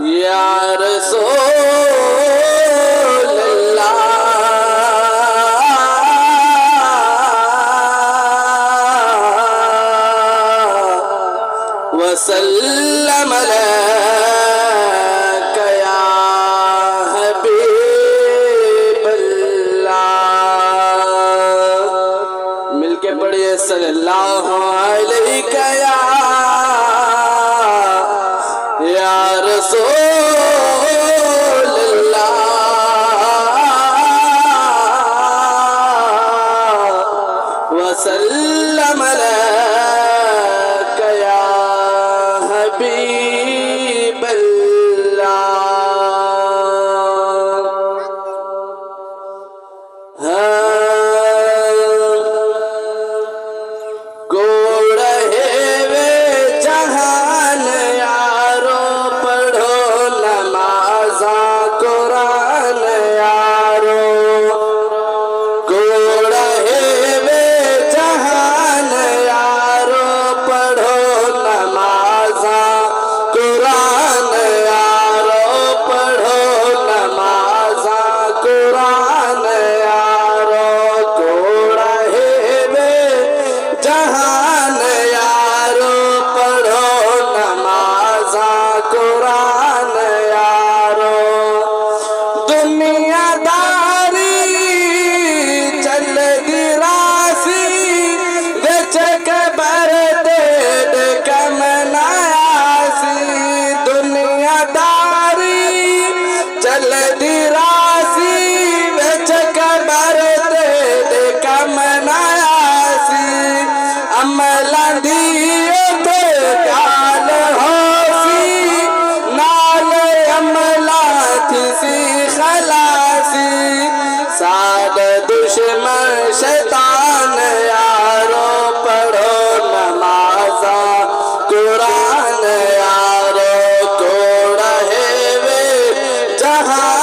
या रसूल अल्लाह वसल्लम अलैका या हबीब अल्लाह। मिलके पढ़िए सल्लल्लाहु अलैका या रसूल अल्लाह वसल्लम अलैका या हबीब अल्लाह। दुश्मन शैतान यारो पढ़ो नमाज़ा कुरान यारो कोड़ा है वे जहां